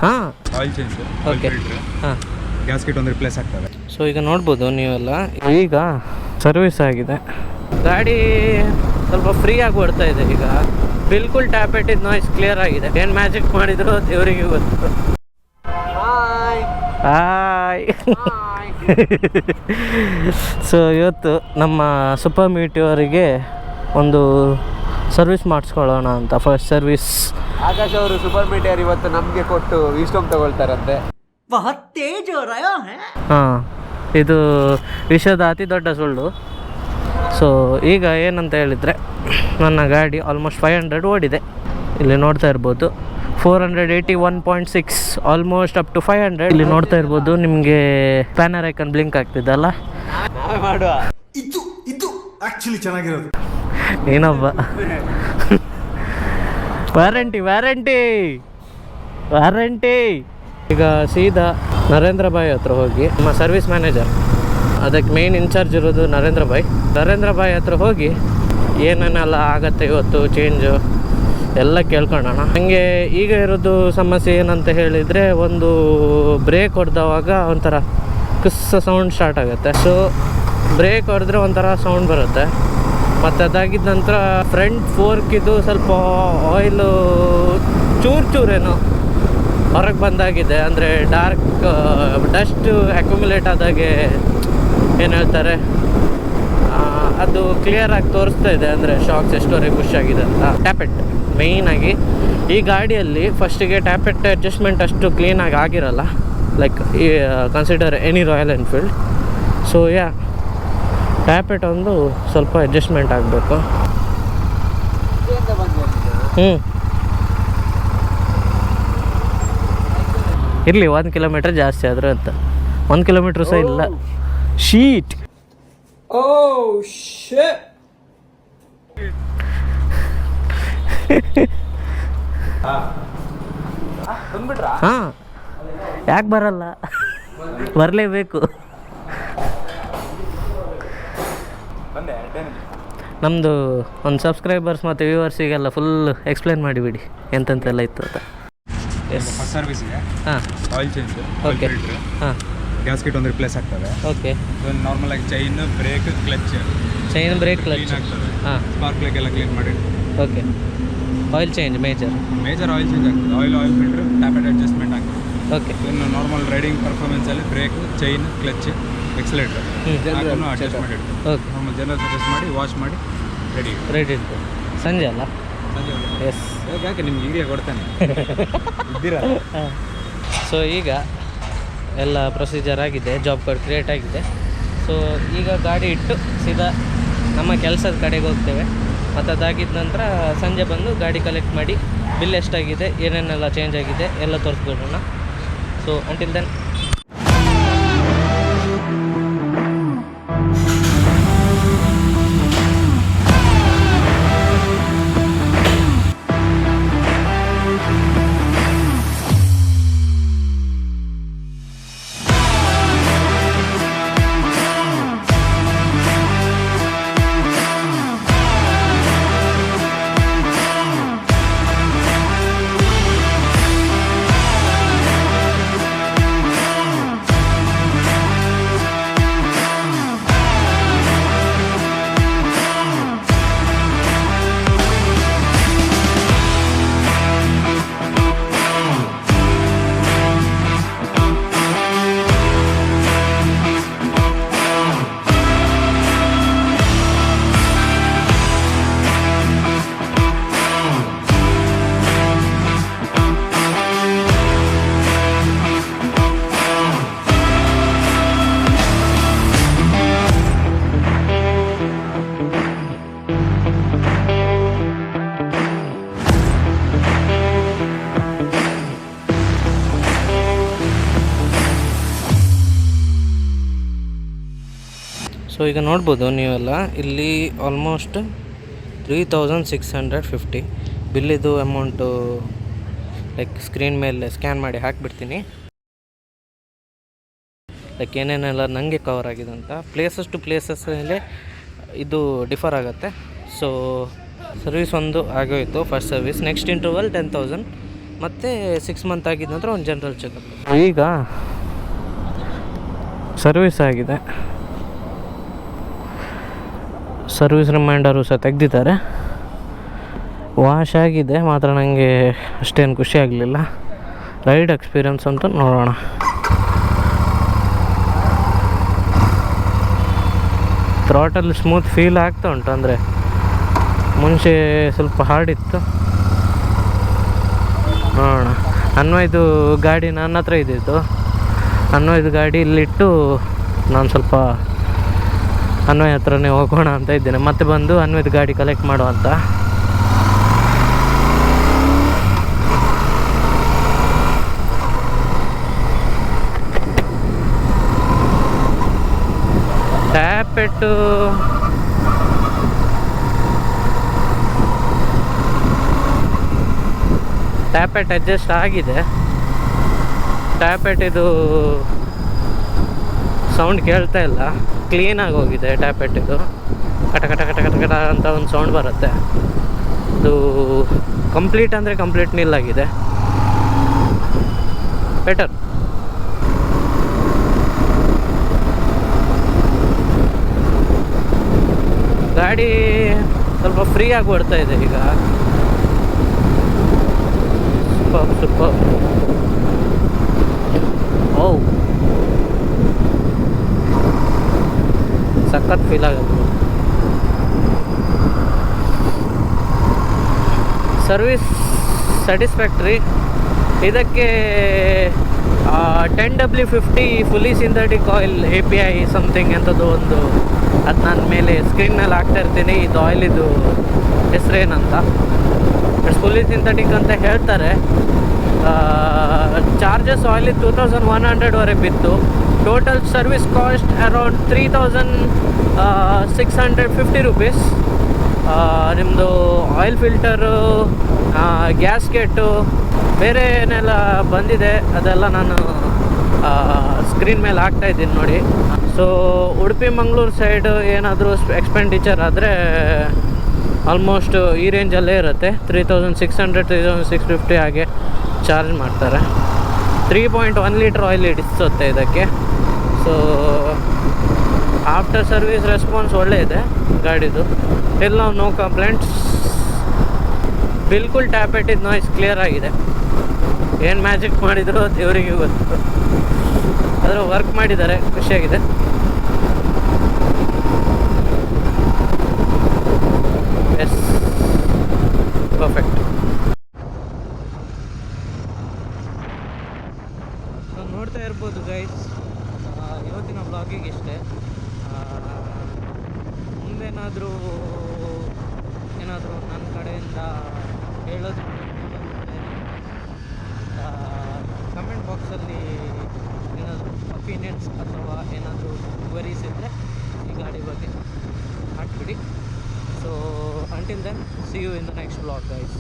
ಹಾಂ oil change, okay ಹಾಂ gasket ಒಂದು ರಿಪ್ಲೇಸ್ ಆಗ್ತದೆ. ಸೊ ಈಗ ನೋಡ್ಬೋದು ನೀವೆಲ್ಲ, ಈಗ ಸರ್ವಿಸ್ ಆಗಿದೆ ಗಾಡಿ, ಸ್ವಲ್ಪ ಫ್ರೀ ಆಗಿ ಬರ್ತಾ ಇದೆ ಈಗ. ಬಿಲ್ಕುಲ್ ಟ್ಯಾಪ್ ಇಟ್ಟಿದ್ದು ನಾಯ್ಸ್ ಕ್ಲಿಯರ್ ಆಗಿದೆ. ಏನು ಮ್ಯಾಜಿಕ್ ಮಾಡಿದ್ರು ದೇವರಿಗೆ ಗೊತ್ತು. ಹಾಯ್ ಸೊ ಇವತ್ತು ನಮ್ಮ ಸೂಪರ್ ಮೀಟಿಯೋರಿಗೆ ಒಂದು ಸರ್ವಿಸ್ ಮಾಡಿಸ್ಕೊಳ್ಳೋಣ ಅಂತ. ಫಸ್ಟ್ ಸರ್ವಿಸ್ ಆಕಾಶ್ ಅವರು ಸೂಪರ್ ಮೀಟಿಯರ್ ಇವತ್ತು ನಮಗೆ ಕೊಟ್ಟು ವಿಸ್ಟಮ್ ತಗೊಳ್ತಾರಂತೆ. ಹಾಂ, ಇದು ವಿಶ್ವದ ಅತಿ ದೊಡ್ಡ ಸುಳ್ಳು. ಸೊ ಈಗ ಏನಂತ ಹೇಳಿದರೆ, ನನ್ನ ಗಾಡಿ ಆಲ್ಮೋಸ್ಟ್ 500 ಓಡಿದೆ. ಇಲ್ಲಿ ನೋಡ್ತಾ ಇರ್ಬೋದು 481.6, ಆಲ್ಮೋಸ್ಟ್ ಅಪ್ ಟು 500. ಇಲ್ಲಿ ನೋಡ್ತಾ ಇರ್ಬೋದು ನಿಮಗೆ ಪ್ಯಾನರ್ ಐಕನ್ ಬ್ಲಿಂಕ್ ಆಗ್ತಿದ್ದಲ್ಲ, ನಾವೇ ಮಾಡುವ. ಇದು ಆಕ್ಚುಲಿ ಚೆನ್ನಾಗಿರೋದು. ಏನೊಬ್ಬ ವ್ಯಾರಂಟಿ ವ್ಯಾರಂಟಿ ವ್ಯಾರಂಟಿ. ಈಗ ಸೀದಾ ನರೇಂದ್ರ ಭಾಯ್ ಹತ್ರ ಹೋಗಿ, ನಮ್ಮ ಸರ್ವಿಸ್ ಮ್ಯಾನೇಜರ್, ಅದಕ್ಕೆ ಮೇನ್ ಇನ್ಚಾರ್ಜ್ ಇರೋದು ನರೇಂದ್ರ ಭಾಯ್ ಹತ್ರ ಹೋಗಿ ಏನೇನೆಲ್ಲ ಆಗತ್ತೆ ಇವತ್ತು ಚೇಂಜು ಎಲ್ಲ ಕೇಳ್ಕೊಳ್ಳೋಣ. ನನಗೆ ಈಗ ಇರೋದು ಸಮಸ್ಯೆ ಏನಂತ ಹೇಳಿದರೆ, ಒಂದು ಬ್ರೇಕ್ ಹೊಡೆದವಾಗ ಒಂಥರ ಕುಸ್ಸ ಸೌಂಡ್ ಸ್ಟಾರ್ಟ್ ಆಗುತ್ತೆ. ಸೊ ಬ್ರೇಕ್ ಹೊಡೆದ್ರೆ ಒಂಥರ ಸೌಂಡ್ ಬರುತ್ತೆ. ಮತ್ತು ಅದಾಗಿದ್ದ ನಂತರ ಫ್ರಂಟ್ ಫೋರ್ಕಿದು ಸ್ವಲ್ಪ ಆಯಿಲು ಚೂರೇನೋ ಹೊರಗೆ ಬಂದಾಗಿದೆ. ಅಂದರೆ ಡಾರ್ಕ್ ಡಸ್ಟ್ ಅಕ್ಯುಮುಲೇಟ್ ಆದಾಗೆ ಏನು ಹೇಳ್ತಾರೆ, ಅದು ಕ್ಲಿಯರಾಗಿ ತೋರಿಸ್ತಾ ಇದೆ. ಅಂದರೆ ಶಾಕ್ಸ್ ಎಷ್ಟೋವರೆಗೆ ಪುಷ್ ಆಗಿದೆ ಅಂತ. ಟ್ಯಾಪೆಟ್ ಮೇಯ್ನಾಗಿ ಈ ಗಾಡಿಯಲ್ಲಿ ಫಸ್ಟಿಗೆ ಟ್ಯಾಪೆಟ್ ಅಡ್ಜಸ್ಟ್ಮೆಂಟ್ ಅಷ್ಟು ಕ್ಲೀನಾಗಿ ಆಗಿರಲ್ಲ, like consider any Royal Enfield. So tappet ಒಂದು ಸ್ವಲ್ಪ ಅಡ್ಜಸ್ಟ್ಮೆಂಟ್ ಆಗಬೇಕು. ಇರಲಿ, 1 ಕಿಲೋಮೀಟ್ರ್ ಜಾಸ್ತಿ ಆದರೂ ಅಂತ. 1 ಕಿಲೋಮೀಟ್ರ್ ಸಹ ಇಲ್ಲ. ಶೀಟ್ ಹಾಂ, ಯಾಕೆ ಬರಲ್ಲ, ಬರಲೇಬೇಕು. ನಮ್ಮದು ಒಂದು ಸಬ್ಸ್ಕ್ರೈಬರ್ಸ್ ಮತ್ತು ವ್ಯೂವರ್ಸಿಗೆಲ್ಲ ಫುಲ್ ಎಕ್ಸ್ಪ್ಲೇನ್ ಮಾಡಿಬಿಡಿ ಎಂತೆಂತೆಲ್ಲ ಇತ್ತು ಅಂತ. ಫಸ್ಟ್ ಸರ್ವಿಸ್ಗೆ ಹಾಂ, ಆಯಿಲ್ ಚೇಂಜ್, ಓಕೆ ಹಾಂ, ಗ್ಯಾಸ್ಕೆಟ್ ಒಂದು ರಿಪ್ಲೇಸ್ ಆಗ್ತದೆ. ಓಕೆ, ನಾರ್ಮಲ್ ಆಗಿ chain, brake, clutch brake clutch clean ಆಗ್ತದೆ. ಹಾಂ, ಸ್ಪಾರ್ಕ್ ಪ್ಲಗ್ ಎಲ್ಲ ಕ್ಲೀನ್ ಮಾಡಿ. Okay, oil change major oil change ಆಗ್ತದೆ. ಆಯಿಲ್ ಫಿಲ್ಟ್ರ್, ಟ್ಯಾಪೆಟ್ ಅಡ್ಜಸ್ಟ್ಮೆಂಟ್ ಆಗ್ತದೆ. ಓಕೆ, ಇನ್ನು ನಾರ್ಮಲ್ ರೈಡಿಂಗ್ ಪರ್ಫಾರ್ಮೆನ್ಸಲ್ಲಿ brake, chain, clutch, accelerator adjust ಮಾಡಿ. ಓಕೆ, ನಾರ್ಮಲ್ ಜನರಲ್ ಅಡ್ಜಸ್ಟ್ ಮಾಡಿ ವಾಶ್ ಮಾಡಿ ರೆಡಿ ಇತ್ತು. ಸಂಜೆ ಅಲ್ಲ? ಎಸ್, ಯಾಕೆ ನಿಮ್ಗೆ ಈಗಲೇ ಕೊಡ್ತಾನೆ ಇದ್ದೀರಾ. ಸೊ ಈಗ ಎಲ್ಲ ಪ್ರೊಸೀಜರ್ ಆಗಿದೆ, ಜಾಬ್ ಕಾರ್ಡ್ ಕ್ರಿಯೇಟ್ ಆಗಿದೆ. ಸೊ ಈಗ ಗಾಡಿ ಇಟ್ಟು ಸೀದಾ ನಮ್ಮ ಕೆಲಸದ ಕಡೆಗೆ ಹೋಗ್ತೇವೆ. ಮತ್ತು ಅದಾಗಿದ್ದ ನಂತರ ಸಂಜೆ ಬಂದು ಗಾಡಿ ಕಲೆಕ್ಟ್ ಮಾಡಿ ಬಿಲ್ ಎಷ್ಟಾಗಿದೆ, ಏನೇನೆಲ್ಲ ಚೇಂಜ್ ಆಗಿದೆ ಎಲ್ಲ ತೋರಿಸ್ಬಿಡೋಣ. ಸೊ ಅಂಟಿಲ್ ದೆನ್ ಸೊ ಈಗ ನೋಡ್ಬೋದು ನೀವೆಲ್ಲ, ಇಲ್ಲಿ ಆಲ್ಮೋಸ್ಟ್ 3650 ಬಿಲ್ಲಿದು ಅಮೌಂಟು ಲೈಕ್ ಸ್ಕ್ರೀನ್ ಮೇಲೆ ಸ್ಕ್ಯಾನ್ ಮಾಡಿ ಹಾಕಿಬಿಡ್ತೀನಿ. ಲೈಕ್ ಏನೇನೆಲ್ಲ ನನಗೆ ಕವರ್ ಆಗಿದೆ ಅಂತ. ಪ್ಲೇಸಸ್ ಟು ಪ್ಲೇಸಸ್ ಮೇಲೆ ಇದು ಡಿಫರ್ ಆಗುತ್ತೆ. ಸೊ ಸರ್ವಿಸ್ ಒಂದು ಆಗೋಯಿತು, ಫಸ್ಟ್ ಸರ್ವಿಸ್. ನೆಕ್ಸ್ಟ್ ಇಂಟರ್ವಲ್ 10,000, ಮತ್ತು 6 ಮಂತ್ ಆಗಿದ ನಂತರ ಒಂದು ಜನರಲ್ ಚೆಕಪ್. ಈಗ ಸರ್ವಿಸ್ ಆಗಿದೆ, ಸರ್ವಿಸ್ ರಿಮೈಂಡರು ಸಹ ತೆಗೆದಿದ್ದಾರೆ. ವಾಶ್ ಆಗಿದೆ, ಮಾತ್ರ ನನಗೆ ಅಷ್ಟೇನು ಖುಷಿ ಆಗಲಿಲ್ಲ. ರೈಡ್ ಎಕ್ಸ್ಪೀರಿಯನ್ಸ್ ಅಂತ ನೋಡೋಣ. ಥ್ರಾಟಲ್ ಸ್ಮೂತ್ ಫೀಲ್ ಆಗ್ತಾ ಉಂಟು, ಅಂದರೆ ಮುಂಚೆ ಸ್ವಲ್ಪ ಹಾರ್ಡ್ ಇತ್ತು. ನೋಡೋಣ. ಅನ್ವಯ್ದು ಗಾಡಿ ನನ್ನ ಹತ್ರ ಇದ್ದಿತ್ತು. ಅನ್ವಯ್ದು ಗಾಡಿ ಇಲ್ಲಿಟ್ಟು ನಾನು ಸ್ವಲ್ಪ ಅನ್ವಯ್ ಹತ್ರನೇ ಹೋಗೋಣ ಅಂತ ಇದ್ದೇನೆ. ಮತ್ತೆ ಬಂದು ಅನ್ವಯ್ದು ಗಾಡಿ ಕಲೆಕ್ಟ್ ಮಾಡುವಂತ. ಟ್ಯಾಪೆಟ್ ಅಡ್ಜಸ್ಟ್ ಆಗಿದೆ. ಟ್ಯಾಪೆಟ್ ಇದು ಸೌಂಡ್ ಕೇಳ್ತಾ ಇಲ್ಲ, ಕ್ಲೀನಾಗಿ ಹೋಗಿದೆ ಟ್ಯಾಪೆಟ್. ಇದು ಕಟ ಕಟ ಕಟ ಕಟ ಕಟ ಅಂತ ಒಂದು ಸೌಂಡ್ ಬರುತ್ತೆ. ಇದು ಕಂಪ್ಲೀಟ್ ಅಂದರೆ ಕಂಪ್ಲೀಟ್ ನಿಲ್ಲಾಗಿದೆ. ಬೆಟರ್. ಗಾಡಿ ಸ್ವಲ್ಪ ಫ್ರೀ ಆಗಿ ಓಡ್ತಾ ಇದೆ ಈಗ. ಸೂಪರ್. ಓ, ಸಖತ್ ಫೀಲ್ ಆಗುತ್ತೆ. Service satisfactory. ಇದಕ್ಕೆ 10W50 fully synthetic oil API something ಎಂಥದ್ದು ಒಂದು, ಅದು ನಾನು ಮೇಲೆ ಸ್ಕ್ರೀನ್ ಮೇಲೆ ಹಾಕ್ತಾ ಇರ್ತೀನಿ. ಇದು ಆಯಿಲಿದು ಹೆಸರೇನಂತ. ಇಟ್ಸ್ ಫುಲ್ಲಿ ಸಿಂಥೆಟಿಕ್ ಅಂತ ಹೇಳ್ತಾರೆ. ಚಾರ್ಜಸ್ ಆಯಿಲ್ 2100ವರೆಗೆ ಬಿತ್ತು. Total service cost around 3650 rupees. ನಿಮ್ಮದು ಆಯಿಲ್ ಫಿಲ್ಟರು, ಗ್ಯಾಸ್ಕೆಟು, ಬೇರೆ ಏನೆಲ್ಲ ಬಂದಿದೆ ಅದೆಲ್ಲ ನಾನು ಸ್ಕ್ರೀನ್ ಮೇಲೆ ಹಾಕ್ತಾಯಿದ್ದೀನಿ ನೋಡಿ. ಸೊ ಉಡುಪಿ ಮಂಗಳೂರು ಸೈಡ್ ಏನಾದರೂ ಎಕ್ಸ್ಪೆಂಡಿಚರ್ ಆದರೆ ಆಲ್ಮೋಸ್ಟ್ ಈ ರೇಂಜಲ್ಲೇ ಇರುತ್ತೆ. 3600 3650 ಹಾಗೆ ಚಾರ್ಜ್ ಮಾಡ್ತಾರೆ. 3.1 ಲೀಟ್ರ್ ಆಯಿಲ್ ಹಿಡಿಸುತ್ತೆ ಇದಕ್ಕೆ. ಸೊ ಆಫ್ಟರ್ ಸರ್ವಿಸ್ ರೆಸ್ಪಾನ್ಸ್ ಒಳ್ಳೆ ಇದೆ ಗಾಡಿದು. ಟಿಲ್ ನಾವು ನೋ ಕಂಪ್ಲೇಂಟ್ಸ್. ಬಿಲ್ಕುಲ್ ಟ್ಯಾಪೆಟಿದ್ದು ನಾಯ್ಸ್ ಕ್ಲಿಯರ್ ಆಗಿದೆ. ಏನು ಮ್ಯಾಜಿಕ್ ಮಾಡಿದ್ರು ದೇವರಿಗೆ ಗೊತ್ತು. ಅದರ ವರ್ಕ್ ಮಾಡಿದ್ದಾರೆ, ಖುಷಿಯಾಗಿದೆ. S, perfect. ಸೊ ನೋಡ್ತಾ ಇರ್ಬೋದು ಗೈಸ್, ಇವತ್ತಿನ ಬ್ಲಾಗಿಗೆ ಇಷ್ಟೇ. ಮುಂದೇನಾದರೂ ನನ್ನ ಕಡೆಯಿಂದ ಹೇಳೋದು ಕಮೆಂಟ್ ಬಾಕ್ಸಲ್ಲಿ ಏನಾದರೂ ಒಪಿನಿಯನ್ಸ್ ಅಥವಾ ಏನಾದರೂ ಕ್ವೆರೀಸ್ ಇದ್ದರೆ ಈ ಗಾಡಿ ಬಗ್ಗೆ ಹಾಕ್ಬಿಡಿ. So until then, see you in the next blog guys.